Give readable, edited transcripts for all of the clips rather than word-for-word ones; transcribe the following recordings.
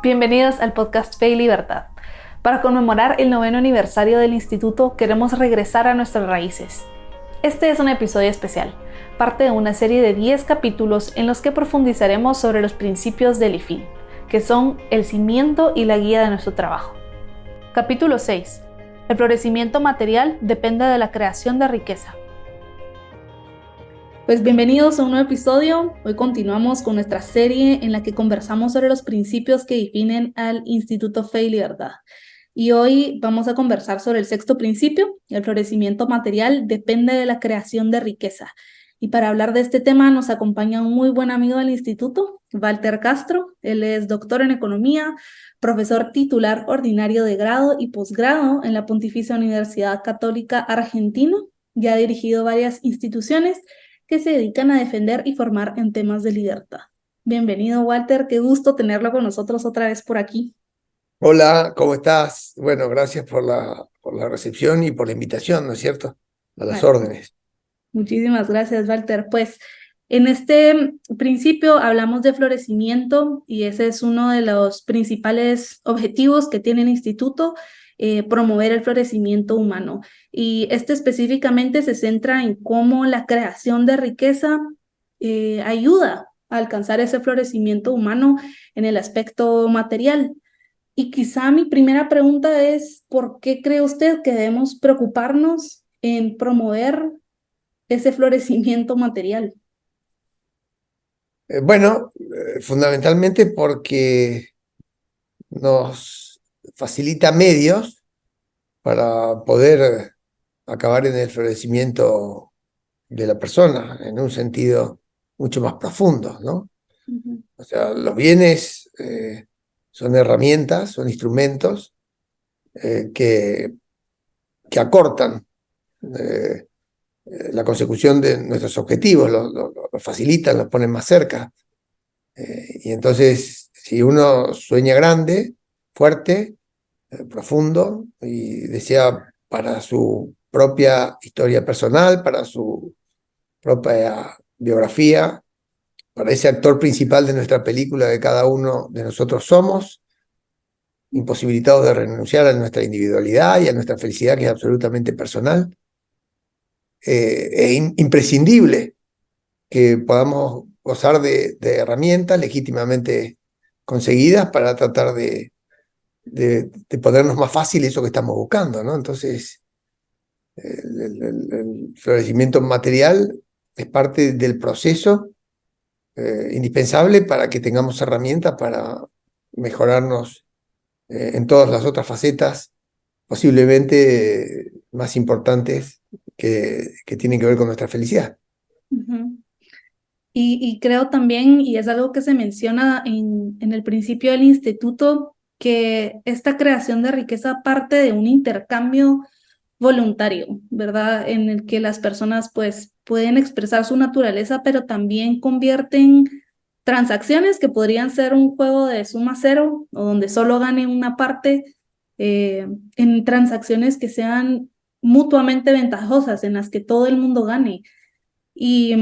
Bienvenidos al podcast Fe y Libertad. Para conmemorar el 9º aniversario del Instituto, queremos regresar a nuestras raíces. Este es un episodio especial, parte de una serie de 10 capítulos en los que profundizaremos sobre los principios del IFIN, que son el cimiento y la guía de nuestro trabajo. Capítulo 6. El florecimiento material depende de la creación de riqueza. Pues bienvenidos a un nuevo episodio. Hoy continuamos con nuestra serie en la que conversamos sobre los principios que definen al Instituto Fe y Libertad. Y hoy vamos a conversar sobre el sexto principio: el florecimiento material depende de la creación de riqueza. Y para hablar de este tema nos acompaña un muy buen amigo del instituto, Walter Castro. Él es doctor en economía, profesor titular ordinario de grado y posgrado en la Pontificia Universidad Católica Argentina, y ha dirigido varias instituciones que se dedican a defender y formar en temas de libertad. Bienvenido, Walter, qué gusto tenerlo con nosotros otra vez por aquí. Hola, ¿cómo estás? Bueno, gracias por la recepción y por la invitación, ¿no es cierto? A las órdenes. Muchísimas gracias, Walter. Pues en este principio hablamos de florecimiento y ese es uno de los principales objetivos que tiene el instituto, promover el florecimiento humano. Y este específicamente se centra en cómo la creación de riqueza ayuda a alcanzar ese florecimiento humano en el aspecto material. Y quizá mi primera pregunta es, ¿por qué cree usted que debemos preocuparnos en promover ese florecimiento material? Fundamentalmente porque nos facilita medios para poder acabar en el florecimiento de la persona, en un sentido mucho más profundo, ¿no? Uh-huh. O sea, los bienes son herramientas, son instrumentos que acortan la consecución de nuestros objetivos, lo facilitan, lo ponen más cerca. Y entonces, si uno sueña grande, fuerte, profundo, y desea para su propia historia personal, para su propia biografía, para ese actor principal de nuestra película que cada uno de nosotros somos, imposibilitados de renunciar a nuestra individualidad y a nuestra felicidad, que es absolutamente personal, imprescindible que podamos gozar de herramientas legítimamente conseguidas para tratar de ponernos más fácil eso que estamos buscando, ¿no? Entonces, el florecimiento material es parte del proceso indispensable para que tengamos herramientas para mejorarnos en todas las otras facetas, posiblemente más importantes que tienen que ver con nuestra felicidad. Uh-huh. Y creo también, y es algo que se menciona en el principio del instituto, que esta creación de riqueza parte de un intercambio voluntario, ¿verdad? En el que las personas pues pueden expresar su naturaleza, pero también convierten transacciones que podrían ser un juego de suma cero o donde solo gane una parte, en transacciones que sean mutuamente ventajosas, en las que todo el mundo gane. Y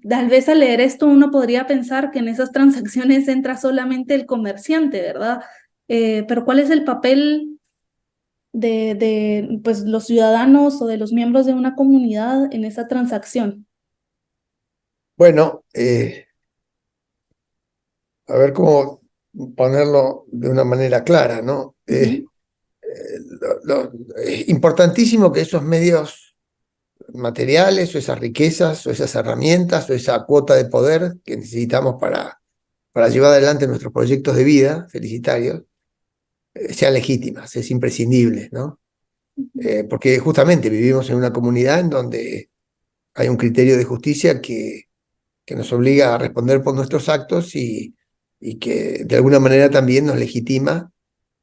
tal vez al leer esto uno podría pensar que en esas transacciones entra solamente el comerciante, ¿verdad? Pero ¿cuál es el papel de pues, los ciudadanos o de los miembros de una comunidad en esa transacción? Bueno, a ver cómo ponerlo de una manera clara, ¿no? Uh-huh. Es importantísimo que esos medios materiales o esas riquezas o esas herramientas o esa cuota de poder que necesitamos para llevar adelante nuestros proyectos de vida felicitarios sean legítimas, es imprescindible, ¿no? Porque justamente vivimos en una comunidad en donde hay un criterio de justicia que nos obliga a responder por nuestros actos y que de alguna manera también nos legitima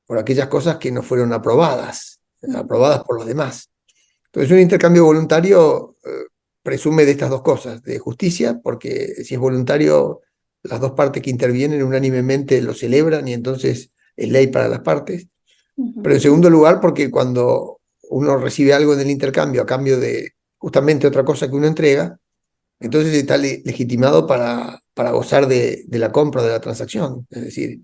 por aquellas cosas que no fueron aprobadas por los demás. Entonces, un intercambio voluntario presume de estas dos cosas, de justicia, porque si es voluntario, las dos partes que intervienen unánimemente lo celebran y entonces es ley para las partes. Uh-huh. Pero en segundo lugar, porque cuando uno recibe algo en el intercambio a cambio de justamente otra cosa que uno entrega, entonces está legitimado para para gozar de la compra, de la transacción. Es decir,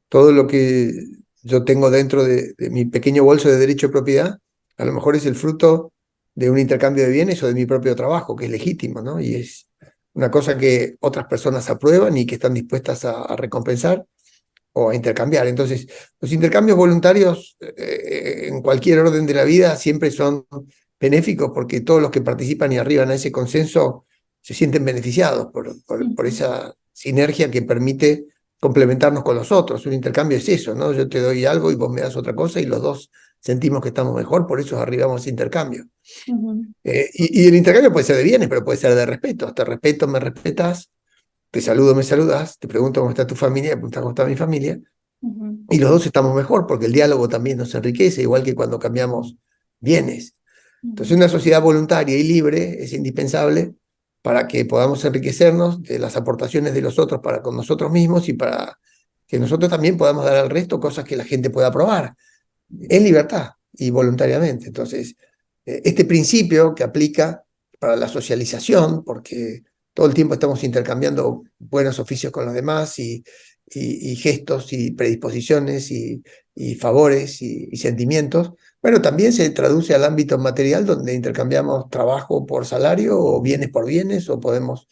todo lo que yo tengo dentro de mi pequeño bolso de derecho de propiedad, a lo mejor es el fruto de un intercambio de bienes o de mi propio trabajo, que es legítimo, ¿no? Y es una cosa que otras personas aprueban y que están dispuestas a recompensar o a intercambiar. Entonces, los intercambios voluntarios en cualquier orden de la vida siempre son benéficos porque todos los que participan y arriban a ese consenso se sienten beneficiados por Ujú, esa sinergia que permite complementarnos con los otros. Un intercambio es eso, ¿no? Yo te doy algo y vos me das otra cosa y los dos sentimos que estamos mejor, por eso arribamos a ese intercambio. ujú, Y el intercambio puede ser de bienes, pero puede ser de respeto. Te respeto, me respetas, te saludo, me saludas, te pregunto cómo está tu familia, te preguntas cómo está mi familia, ujú, y los dos estamos mejor, porque el diálogo también nos enriquece, igual que cuando cambiamos bienes. Entonces, ujú, una sociedad voluntaria y libre es indispensable para que podamos enriquecernos de las aportaciones de los otros para con nosotros mismos y para que nosotros también podamos dar al resto cosas que la gente pueda probar en libertad y voluntariamente. Entonces, este principio que aplica para la socialización, porque todo el tiempo estamos intercambiando buenos oficios con los demás y gestos y predisposiciones y favores y sentimientos, bueno, también se traduce al ámbito material donde intercambiamos trabajo por salario o bienes por bienes o podemos...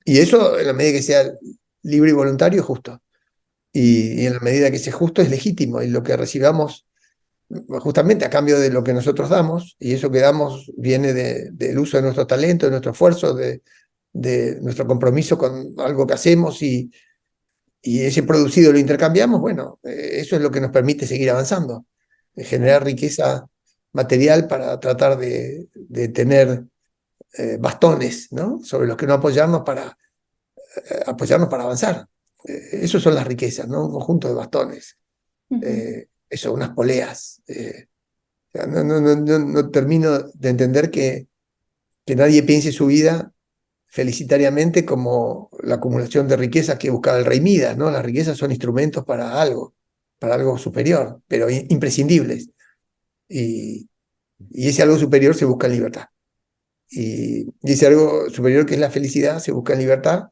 Y eso, en la medida que sea libre y voluntario, es justo. Y en la medida que sea justo, es legítimo. Y lo que recibamos justamente a cambio de lo que nosotros damos, y eso que damos viene del uso de nuestro talento, de nuestro esfuerzo, de nuestro compromiso con algo que hacemos y ese producido lo intercambiamos, bueno, eso es lo que nos permite seguir avanzando, generar riqueza material para tratar de tener bastones, ¿no? Sobre los que no apoyarnos apoyarnos para avanzar. Esas son las riquezas, ¿no? Un conjunto de bastones, ujú, eso, unas poleas. Sea, no termino de entender que nadie piense su vida felicitariamente como la acumulación de riquezas que buscaba el rey Midas, ¿no? Las riquezas son instrumentos para algo superior, pero imprescindibles. Y, y ese algo superior se busca en libertad. Y ese algo superior que es la felicidad se busca en libertad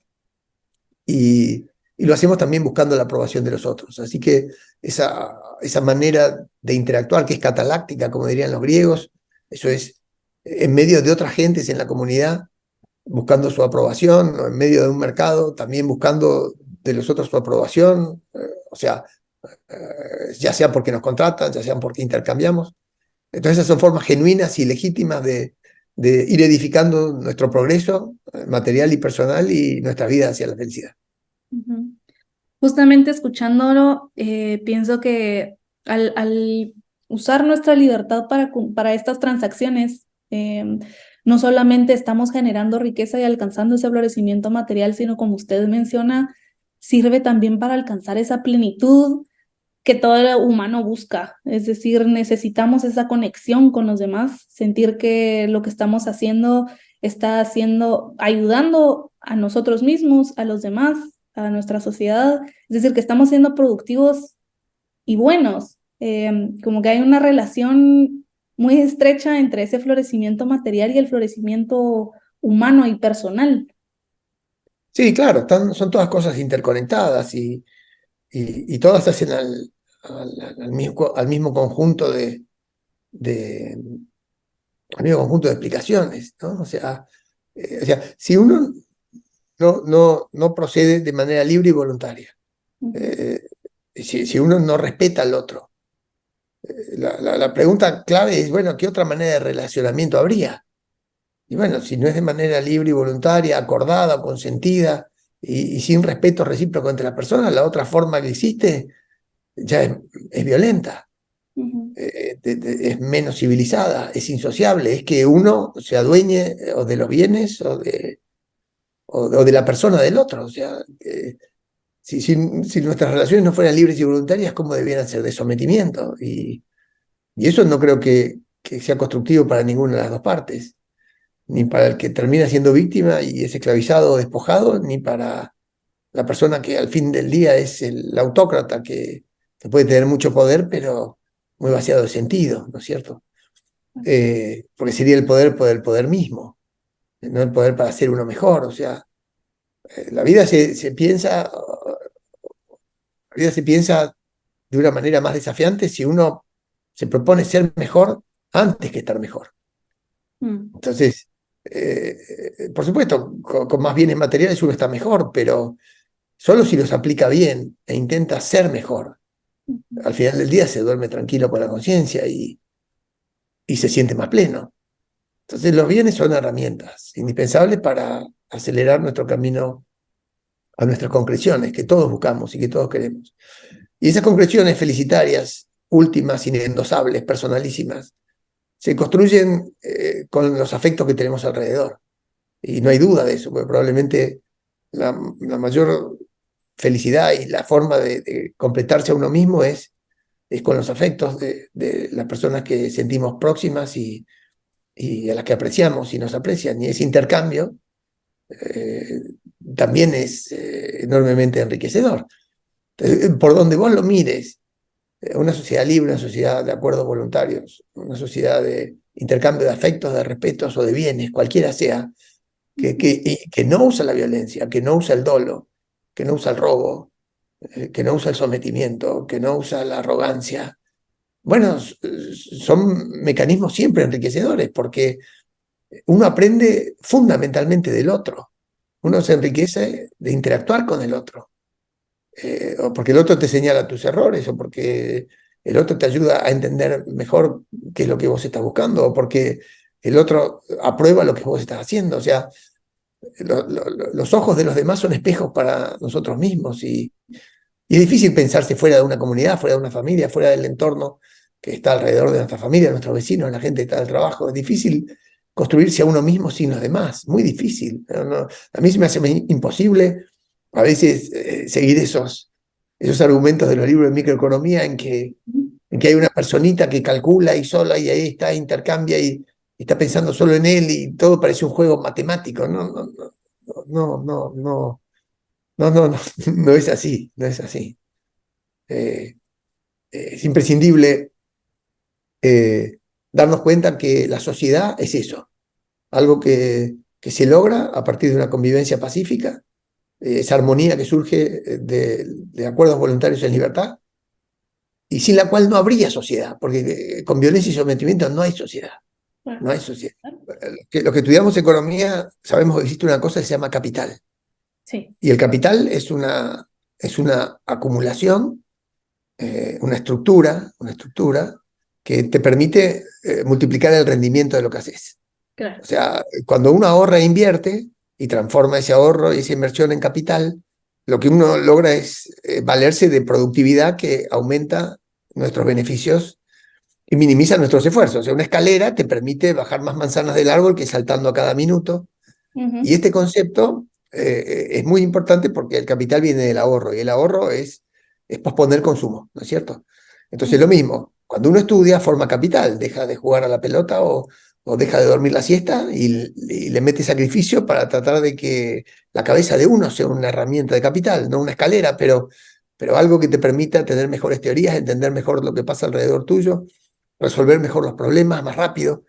y lo hacemos también buscando la aprobación de los otros. Así que esa manera de interactuar, que es cataláctica, como dirían los griegos, eso es en medio de otras gentes en la comunidad, buscando su aprobación, o en medio de un mercado, también buscando de los otros su aprobación, o sea, ya sea porque nos contratan, ya sean porque intercambiamos. Entonces esas son formas genuinas y legítimas de ir edificando nuestro progreso material y personal y nuestra vida hacia la felicidad. ujú. Justamente escuchándolo, pienso que al usar nuestra libertad para estas transacciones, no solamente estamos generando riqueza y alcanzando ese florecimiento material, sino como usted menciona, sirve también para alcanzar esa plenitud que todo el humano busca. Es decir, necesitamos esa conexión con los demás, sentir que lo que estamos haciendo está haciendo, ayudando a nosotros mismos, a los demás, a nuestra sociedad. Es decir, que estamos siendo productivos y buenos. Como que hay una relación muy estrecha entre ese florecimiento material y el florecimiento humano y personal. Sí, claro, son todas cosas interconectadas y todas hacen al mismo conjunto de, al mismo conjunto de explicaciones, ¿no? O sea, si uno no procede de manera libre y voluntaria, Ujú, eh, si uno no respeta al otro, la pregunta clave es, bueno, ¿qué otra manera de relacionamiento habría? Y bueno, si no es de manera libre y voluntaria, acordada o consentida y sin respeto recíproco entre las personas, la otra forma que existe ya es violenta, ujú, es menos civilizada, es insociable, es que uno se adueñe o de los bienes o de la persona del otro. O sea, si nuestras relaciones no fueran libres y voluntarias, ¿cómo debieran ser de sometimiento? Y eso no creo que sea constructivo para ninguna de las dos partes, ni para el que termina siendo víctima y es esclavizado o despojado, ni para la persona que al fin del día es el autócrata que puede tener mucho poder, pero muy vaciado de sentido, ¿no es cierto? Porque sería el poder por el poder mismo, no el poder para ser uno mejor. O sea, La vida se piensa, la vida se piensa de una manera más desafiante si uno se propone ser mejor antes que estar mejor. Mm, Entonces, por supuesto, con más bienes materiales uno está mejor, pero solo si los aplica bien e intenta ser mejor. ujú, Al final del día se duerme tranquilo con la conciencia y se siente más pleno. Entonces, los bienes son herramientas indispensables para acelerar nuestro camino a nuestras concreciones, que todos buscamos y que todos queremos. Y esas concreciones felicitarias, últimas, inendosables, personalísimas, se construyen con los afectos que tenemos alrededor. Y no hay duda de eso, porque probablemente la mayor felicidad y la forma de completarse a uno mismo es con los afectos de las personas que sentimos próximas y a las que apreciamos y nos aprecian. Y ese intercambio eh, también es enormemente enriquecedor. Por donde vos lo mires, una sociedad libre, una sociedad de acuerdos voluntarios, una sociedad de intercambio de afectos, de respetos o de bienes, cualquiera sea, ujú. que no usa la violencia, que no usa el dolo, que no usa el robo, que no usa el sometimiento, que no usa la arrogancia. Bueno, son mecanismos siempre enriquecedores porque uno aprende fundamentalmente del otro. Uno se enriquece de interactuar con el otro. O porque el otro te señala tus errores, o porque el otro te ayuda a entender mejor qué es lo que vos estás buscando, o porque el otro aprueba lo que vos estás haciendo. O sea, los ojos de los demás son espejos para nosotros mismos y es difícil pensarse fuera de una comunidad, fuera de una familia, fuera del entorno que está alrededor de nuestra familia, de nuestros vecinos, la gente que está del trabajo. Es difícil construirse a uno mismo sin los demás, muy difícil. A mí se me hace imposible a veces seguir esos argumentos de los libros de microeconomía en que hay una personita que calcula y sola y ahí está, intercambia y está pensando solo en él y todo parece un juego matemático. No, no, no, no, no es así, no es así. Eh, es imprescindible eh, darnos cuenta que la sociedad es eso, algo que se logra a partir de una convivencia pacífica, esa armonía que surge de acuerdos voluntarios en libertad, y sin la cual no habría sociedad, porque con violencia y sometimiento no hay sociedad, Claro, no hay sociedad. claro. Los que estudiamos economía sabemos que existe una cosa que se llama capital, Sí. y el capital es una acumulación, una estructura que te permite multiplicar el rendimiento de lo que haces. Claro. O sea, cuando uno ahorra e invierte y transforma ese ahorro y esa inversión en capital, lo que uno logra es valerse de productividad que aumenta nuestros beneficios y minimiza nuestros esfuerzos. O sea, una escalera te permite bajar más manzanas del árbol que saltando a cada minuto. Y Ujú, este concepto es muy importante porque el capital viene del ahorro y el ahorro es posponer consumo, ¿no es cierto? Entonces lo ujú, mismo, cuando uno estudia forma capital, deja de jugar a la pelota o deja de dormir la siesta y le mete sacrificio para tratar de que la cabeza de uno sea una herramienta de capital, no una escalera, pero algo que te permita tener mejores teorías, entender mejor lo que pasa alrededor tuyo, resolver mejor los problemas más rápido.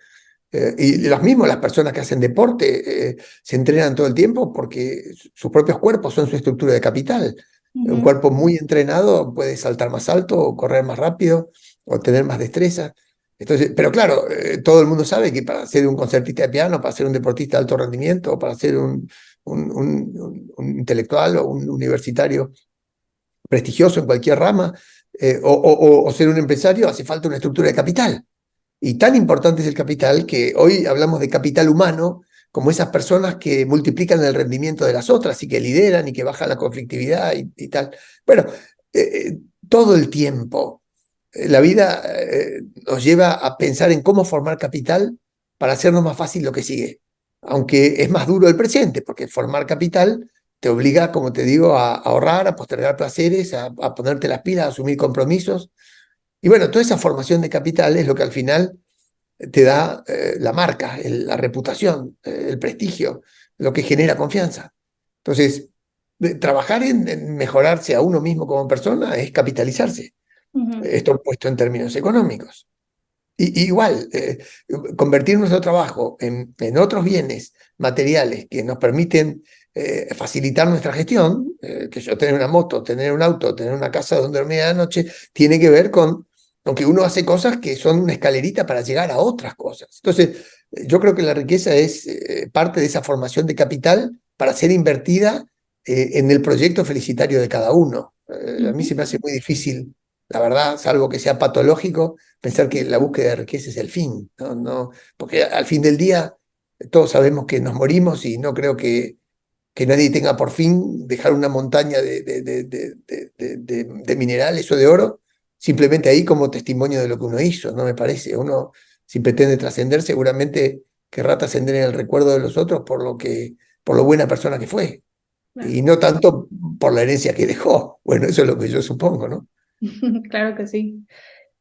Y los mismos, las personas que hacen deporte, se entrenan todo el tiempo porque sus propios cuerpos son su estructura de capital. Un ujú. cuerpo muy entrenado puede saltar más alto o correr más rápido o tener más destreza. Entonces, pero claro, todo el mundo sabe que para ser un concertista de piano, para ser un deportista de alto rendimiento, para ser un intelectual o un universitario prestigioso en cualquier rama, o ser un empresario, hace falta una estructura de capital. Y tan importante es el capital que hoy hablamos de capital humano como esas personas que multiplican el rendimiento de las otras y que lideran y que bajan la conflictividad y tal. Bueno, todo el tiempo la vida nos lleva a pensar en cómo formar capital para hacernos más fácil lo que sigue. Aunque es más duro el presente, porque formar capital te obliga, como te digo, a ahorrar, a postergar placeres, a ponerte las pilas, a asumir compromisos. Y bueno, toda esa formación de capital es lo que al final te da la marca, la reputación, el prestigio, lo que genera confianza. Entonces, trabajar en mejorarse a uno mismo como persona es capitalizarse. Ujú, Esto puesto en términos económicos. Igual, convertir nuestro trabajo en otros bienes materiales que nos permiten facilitar nuestra gestión, que yo tener una moto, tener un auto, tener una casa donde dormir a la noche, tiene que ver con que uno hace cosas que son una escalerita para llegar a otras cosas. Entonces, yo creo que la riqueza es parte de esa formación de capital para ser invertida en el proyecto felicitario de cada uno. A mí se me hace muy difícil, la verdad, salvo que sea patológico, pensar que la búsqueda de riqueza es el fin, ¿no? No, porque al fin del día todos sabemos que nos morimos y no creo que nadie tenga por fin dejar una montaña de minerales o de oro simplemente ahí como testimonio de lo que uno hizo, no me parece. Uno, si pretende trascender, seguramente querrá trascender en el recuerdo de los otros por lo buena persona que fue, Claro. y no tanto por la herencia que dejó. Bueno, eso es lo que yo supongo, ¿no? Claro que sí.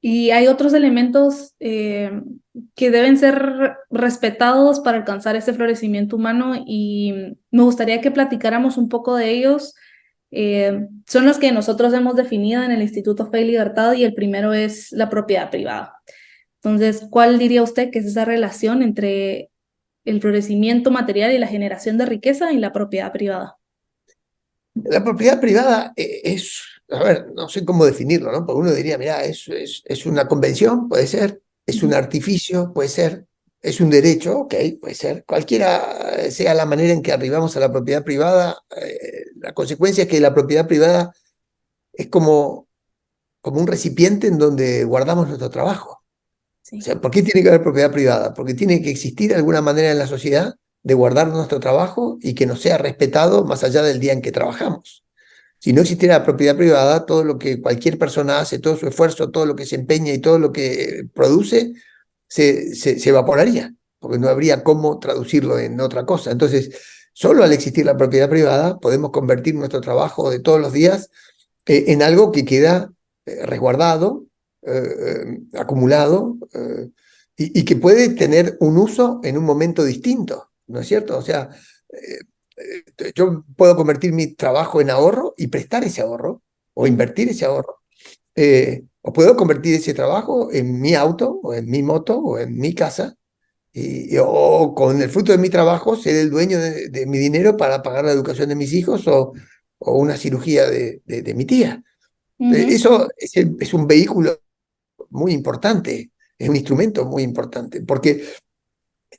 Y hay otros elementos que deben ser respetados para alcanzar ese florecimiento humano y me gustaría que platicáramos un poco de ellos. Son los que nosotros hemos definido en el Instituto Fe y Libertad y el primero es la propiedad privada. Entonces, ¿cuál diría usted que es esa relación entre el florecimiento material y la generación de riqueza y la propiedad privada? La propiedad privada es, a ver, no sé cómo definirlo, ¿no? Porque uno diría, mira, es una convención, puede ser, es un Ujú. artificio, puede ser, es un derecho, ok, puede ser. Cualquiera sea la manera en que arribamos a la propiedad privada, la consecuencia es que la propiedad privada es como un recipiente en donde guardamos nuestro trabajo. O Sí. sea, ¿por qué tiene que haber propiedad privada? Porque tiene que existir alguna manera en la sociedad de guardar nuestro trabajo y que nos sea respetado más allá del día en que trabajamos. Si no existiera la propiedad privada, todo lo que cualquier persona hace, todo su esfuerzo, todo lo que se empeña y todo lo que produce, se evaporaría, porque no habría cómo traducirlo en otra cosa. Entonces, solo al existir la propiedad privada, podemos convertir nuestro trabajo de todos los días en algo que queda resguardado, acumulado, y que puede tener un uso en un momento distinto, ¿no es cierto? O sea, yo puedo convertir mi trabajo en ahorro y prestar ese ahorro o Ujú. invertir ese ahorro. O puedo convertir ese trabajo en mi auto o en mi moto o en mi casa o con el fruto de mi trabajo ser el dueño de mi dinero para pagar la educación de mis hijos o una cirugía de mi tía. Ujú. Eso es un vehículo muy importante, es un instrumento muy importante, porque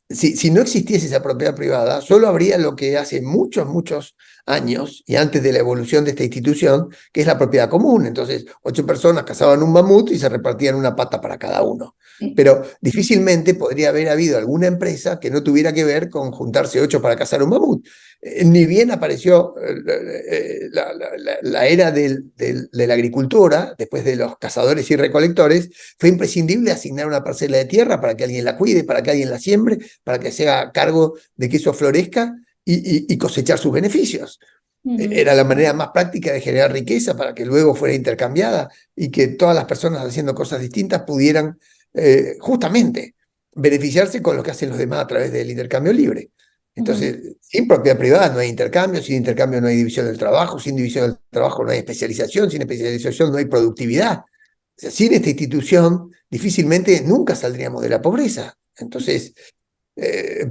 si no existiese esa propiedad privada, solo habría lo que hace muchos, muchos años y antes de la evolución de esta institución, que es la propiedad común. Entonces, 8 personas cazaban un mamut y se repartían una pata para cada uno. Pero difícilmente podría haber habido alguna empresa que no tuviera que ver con juntarse 8 para cazar un mamut. Ni bien apareció la era de la agricultura, después de los cazadores y recolectores, fue imprescindible asignar una parcela de tierra para que alguien la cuide, para que alguien la siembre, para que se haga cargo de que eso florezca y cosechar sus beneficios. Ujú. Era la manera más práctica de generar riqueza para que luego fuera intercambiada y que todas las personas haciendo cosas distintas pudieran justamente beneficiarse con lo que hacen los demás a través del intercambio libre. Ujú. Entonces, sin propiedad privada no hay intercambio, sin intercambio no hay división del trabajo, sin división del trabajo no hay especialización, sin especialización no hay productividad. O sea, sin esta institución, difícilmente nunca saldríamos de la pobreza. Entonces,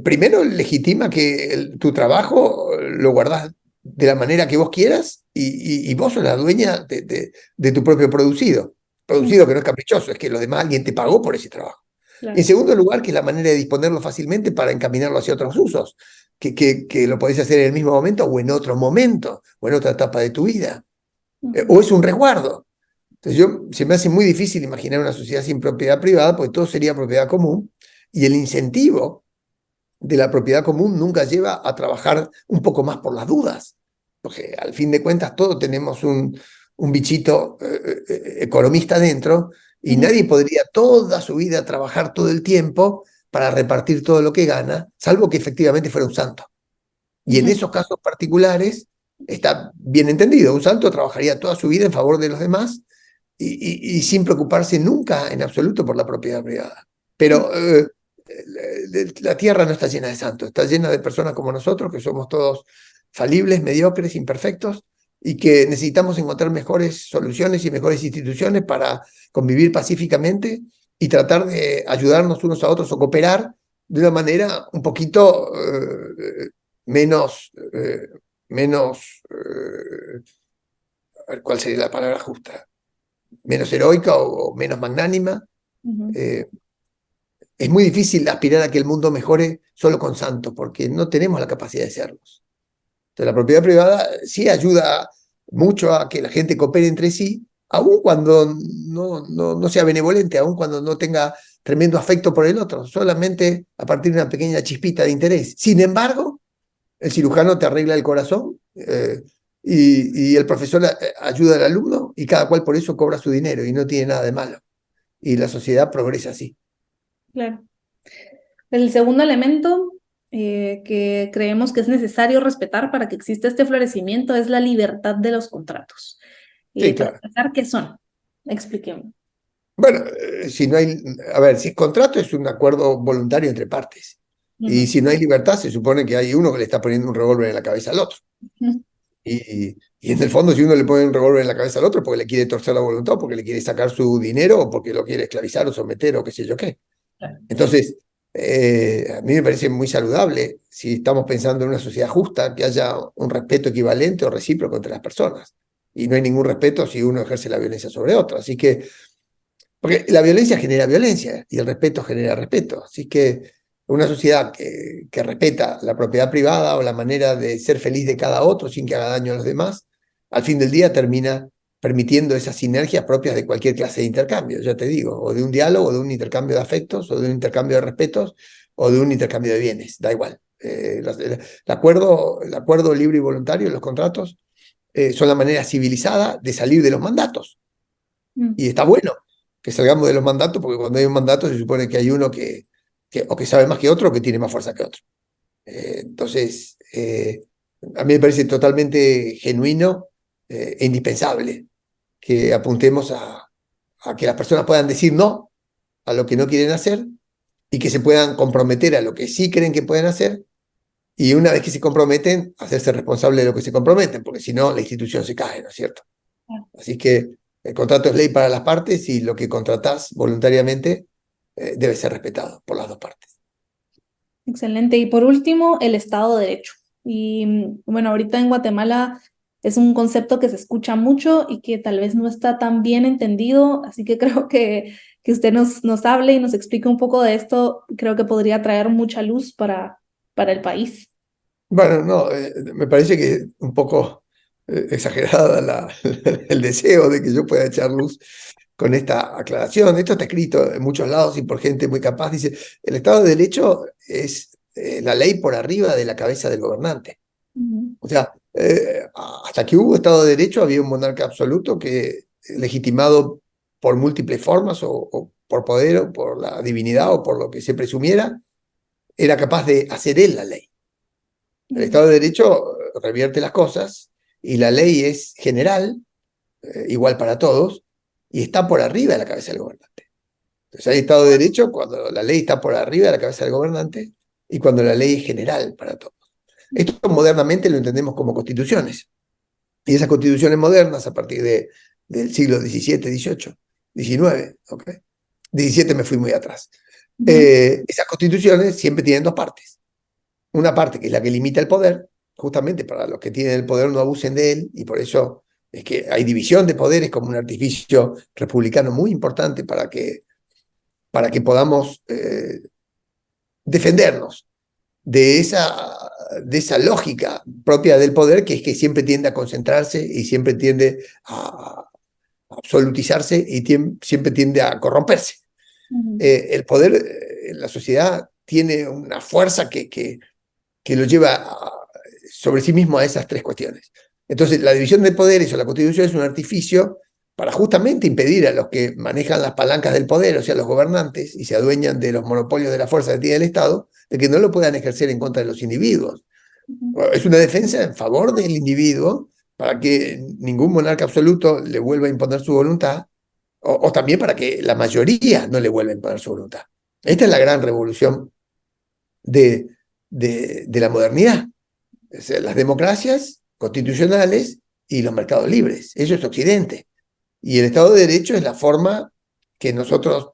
primero legitima que tu trabajo lo guardás de la manera que vos quieras y vos sos la dueña de tu propio producido. Producido Ujú. que no es caprichoso, es que los demás alguien te pagó por ese trabajo. En Claro. segundo lugar, que es la manera de disponerlo fácilmente para encaminarlo hacia otros usos, que lo podés hacer en el mismo momento o en otro momento o en otra etapa de tu vida. Ujú. O es un resguardo. Entonces se me hace muy difícil imaginar una sociedad sin propiedad privada, porque todo sería propiedad común y el incentivo de la propiedad común nunca lleva a trabajar un poco más por las dudas, porque al fin de cuentas todos tenemos un bichito economista dentro y Ujú. nadie podría toda su vida trabajar todo el tiempo para repartir todo lo que gana, salvo que efectivamente fuera un santo. Y en Ujú. esos casos particulares está bien entendido, un santo trabajaría toda su vida en favor de los demás y sin preocuparse nunca en absoluto por la propiedad privada. Pero la tierra no está llena de santos, está llena de personas como nosotros, que somos todos falibles, mediocres, imperfectos, y que necesitamos encontrar mejores soluciones y mejores instituciones para convivir pacíficamente y tratar de ayudarnos unos a otros o cooperar de una manera un poquito menos menos, a ver, ¿cuál sería la palabra justa? Menos heroica o menos magnánima. Ujú. Eh, es muy difícil aspirar a que el mundo mejore solo con santos, porque no tenemos la capacidad de serlos. Entonces, la propiedad privada sí ayuda mucho a que la gente coopere entre sí, aun cuando no sea benevolente, aun cuando no tenga tremendo afecto por el otro, solamente a partir de una pequeña chispita de interés. Sin embargo, el cirujano te arregla el corazón y el profesor ayuda al alumno y cada cual por eso cobra su dinero y no tiene nada de malo. Y la sociedad progresa así. Claro. El segundo elemento que creemos que es necesario respetar para que exista este florecimiento es la libertad de los contratos. Sí, Para claro. empezar, ¿qué son? Expliquemos. Bueno, si no hay, a ver, si el contrato es un acuerdo voluntario entre partes y Ujú. si no hay libertad, se supone que hay uno que le está poniendo un revólver en la cabeza al otro. Ujú. Y en el fondo, si uno le pone un revólver en la cabeza al otro, porque le quiere torcer la voluntad, porque le quiere sacar su dinero, o porque lo quiere esclavizar o someter, o qué sé yo qué. Claro. Entonces, a mí me parece muy saludable, si estamos pensando en una sociedad justa, que haya un respeto equivalente o recíproco entre las personas. Y no hay ningún respeto si uno ejerce la violencia sobre otro. Así que porque la violencia genera violencia y el respeto genera respeto. Así que una sociedad que respeta la propiedad privada o la manera de ser feliz de cada otro sin que haga daño a los demás, al fin del día termina permitiendo esas sinergias propias de cualquier clase de intercambio, ya te digo, o de un diálogo, o de un intercambio de afectos, o de un intercambio de respetos, o de un intercambio de bienes, da igual. El acuerdo libre y voluntario, los contratos, son la manera civilizada de salir de los mandatos. Mm. Y está bueno que salgamos de los mandatos, porque cuando hay un mandato se supone que hay uno o que sabe más que otro o que tiene más fuerza que otro. Entonces, a mí me parece totalmente genuino e indispensable que apuntemos a que las personas puedan decir no a lo que no quieren hacer y que se puedan comprometer a lo que sí creen que pueden hacer y una vez que se comprometen, hacerse responsable de lo que se comprometen, porque si no, la institución se cae, ¿no es cierto? Así que el contrato es ley para las partes y lo que contratás voluntariamente debe ser respetado por las dos partes. Excelente. Y por último, el Estado de Derecho. Y bueno, ahorita en Guatemala es un concepto que se escucha mucho y que tal vez no está tan bien entendido, así que creo que usted nos hable y nos explique un poco de esto, creo que podría traer mucha luz para el país. Bueno, no, me parece que es un poco exagerada el deseo de que yo pueda echar luz con esta aclaración. Esto está escrito en muchos lados y por gente muy capaz. Dice, el Estado de Derecho es la ley por arriba de la cabeza del gobernante. Ujú. O sea, hasta que hubo Estado de Derecho había un monarca absoluto que, legitimado por múltiples formas, o por poder, o por la divinidad, o por lo que se presumiera, era capaz de hacer él la ley. El Ujú. Estado de Derecho revierte las cosas y la ley es general, igual para todos, y está por arriba de la cabeza del gobernante. Entonces hay Estado de Derecho cuando la ley está por arriba de la cabeza del gobernante y cuando la ley es general para todos. Esto modernamente lo entendemos como constituciones. Y esas constituciones modernas, a partir del siglo XVII, XVIII, XIX, ¿ok? 17 me fui muy atrás. Ujú. Esas constituciones siempre tienen dos partes. Una parte que es la que limita el poder, justamente para los que tienen el poder no abusen de él, y por eso es que hay división de poderes como un artificio republicano muy importante para que podamos defendernos de de esa lógica propia del poder, que es que siempre tiende a concentrarse y siempre tiende a absolutizarse y siempre tiende a corromperse. Ujú. El poder en la sociedad tiene una fuerza que lo lleva sobre sí mismo a esas tres cuestiones. Entonces, la división de poderes o la constitución es un artificio para justamente impedir a los que manejan las palancas del poder, o sea, los gobernantes, y se adueñan de los monopolios de la fuerza que tiene el Estado, de que no lo puedan ejercer en contra de los individuos. Ujú. Es una defensa en favor del individuo para que ningún monarca absoluto le vuelva a imponer su voluntad, o también para que la mayoría no le vuelva a imponer su voluntad. Esta es la gran revolución de, de la modernidad. O sea, las democracias constitucionales y los mercados libres. Eso es Occidente. Y el Estado de Derecho es la forma que nosotros,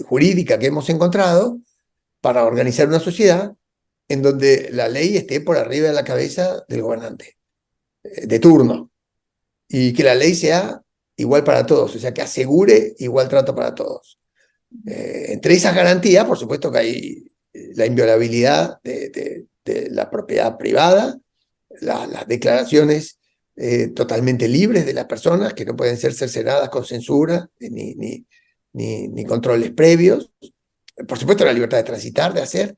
jurídica, que hemos encontrado para organizar una sociedad en donde la ley esté por arriba de la cabeza del gobernante. de turno, y que la ley sea igual para todos, o sea, que asegure igual trato para todos. Entre esas garantías, por supuesto que hay la inviolabilidad de la propiedad privada, las declaraciones totalmente libres de las personas, que no pueden ser cercenadas con censura ni controles previos. Por supuesto, la libertad de transitar, de hacer,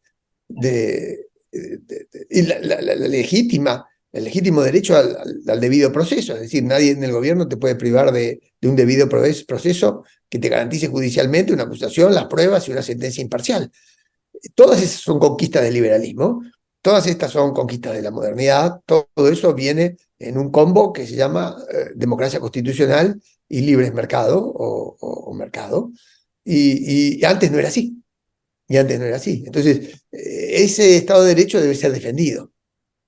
y el legítimo derecho al debido proceso. Es decir, nadie en el gobierno te puede privar de un debido proceso que te garantice judicialmente una acusación, las pruebas y una sentencia imparcial. Todas esas son conquistas del liberalismo, todas estas son conquistas de la modernidad, todo eso viene en un combo que se llama democracia constitucional y libre mercado o mercado, y antes no era así. Y antes no era así. Entonces, ese Estado de Derecho debe ser defendido,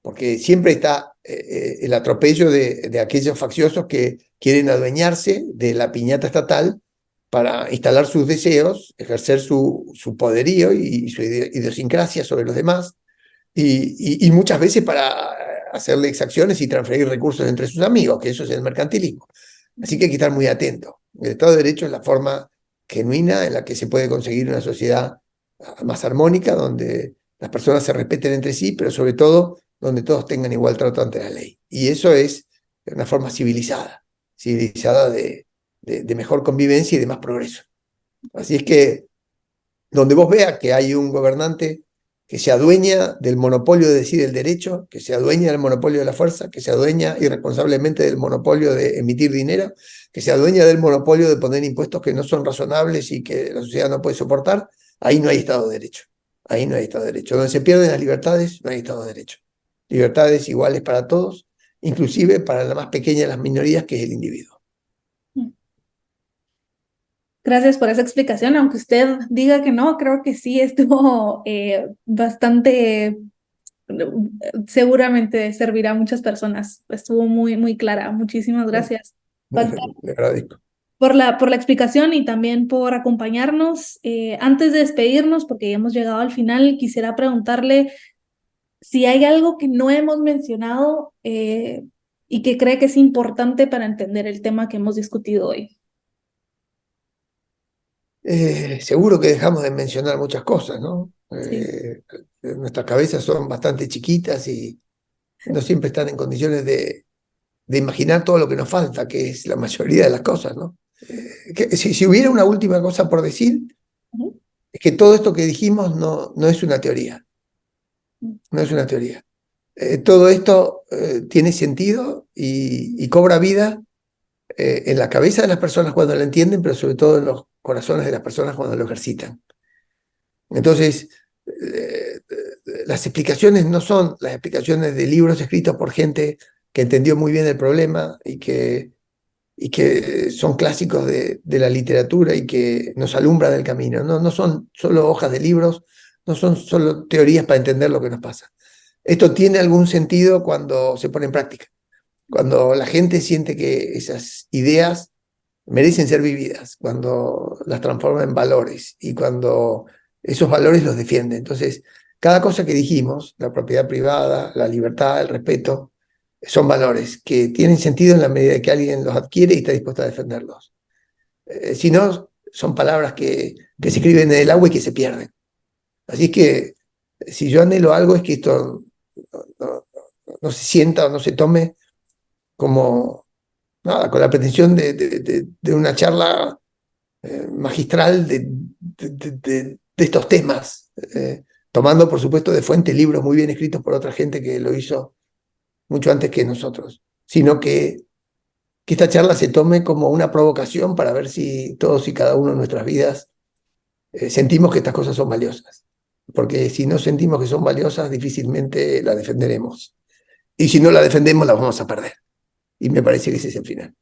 porque siempre está el atropello de aquellos facciosos que quieren adueñarse de la piñata estatal para instalar sus deseos, ejercer su poderío y su idiosincrasia sobre los demás, y muchas veces para hacerle exacciones y transferir recursos entre sus amigos, que eso es el mercantilismo. Así que hay que estar muy atento. El Estado de Derecho es la forma genuina en la que se puede conseguir una sociedad más armónica, donde las personas se respeten entre sí, pero sobre todo donde todos tengan igual trato ante la ley. Y eso es una forma civilizada de mejor convivencia y de más progreso. Así es que donde vos veas que hay un gobernante que se adueña del monopolio de decir el derecho, que se adueña del monopolio de la fuerza, que se adueña irresponsablemente del monopolio de emitir dinero, que se adueña del monopolio de poner impuestos que no son razonables y que la sociedad no puede soportar, ahí no hay Estado de Derecho. Ahí no hay Estado de Derecho. Donde se pierden las libertades, no hay Estado de Derecho. Libertades iguales para todos, inclusive para la más pequeña de las minorías, que es el individuo. Gracias por esa explicación, aunque usted diga que no, creo que sí estuvo bastante, seguramente servirá a muchas personas. Estuvo muy, muy clara. Muchísimas gracias, Walter, Le agradezco. por la explicación y también por acompañarnos. Antes de despedirnos, porque ya hemos llegado al final, quisiera preguntarle si hay algo que no hemos mencionado y que cree que es importante para entender el tema que hemos discutido hoy. Seguro que dejamos de mencionar muchas cosas, ¿no? Sí. Nuestras cabezas son bastante chiquitas y no siempre están en condiciones de imaginar todo lo que nos falta, que es la mayoría de las cosas, ¿no? Si hubiera una última cosa por decir, es que todo esto que dijimos no es una teoría, no es una teoría. Todo esto tiene sentido y cobra vida en la cabeza de las personas cuando lo entienden, pero sobre todo en los corazones de las personas cuando lo ejercitan. Entonces, las explicaciones no son las explicaciones de libros escritos por gente que entendió muy bien el problema y que son clásicos de la literatura y que nos alumbran el camino. No son solo hojas de libros, no son solo teorías para entender lo que nos pasa. Esto tiene algún sentido cuando se pone en práctica, cuando la gente siente que esas ideas merecen ser vividas, cuando las transforma en valores y cuando esos valores los defiende. Entonces, cada cosa que dijimos, la propiedad privada, la libertad, el respeto, son valores que tienen sentido en la medida que alguien los adquiere y está dispuesto a defenderlos. Si no, son palabras que se escriben en el agua y que se pierden. Así que si yo anhelo algo es que esto no se sienta o no se tome como nada, con la pretensión de una charla magistral de estos temas, tomando por supuesto de fuente libros muy bien escritos por otra gente que lo hizo mucho antes que nosotros, sino que esta charla se tome como una provocación para ver si todos y cada uno en nuestras vidas sentimos que estas cosas son valiosas. Porque si no sentimos que son valiosas, difícilmente las defenderemos. Y si no la defendemos, la vamos a perder. Y me parece que ese es el final.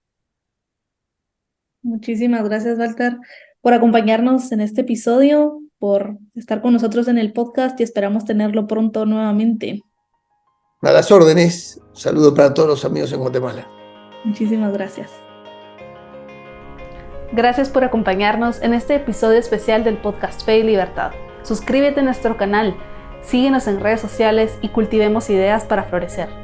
Muchísimas gracias, Walter, por acompañarnos en este episodio, por estar con nosotros en el podcast y esperamos tenerlo pronto nuevamente. A las órdenes, saludo para todos los amigos en Guatemala. Muchísimas gracias. Gracias por acompañarnos en este episodio especial del podcast Fe y Libertad. Suscríbete a nuestro canal, síguenos en redes sociales y cultivemos ideas para florecer.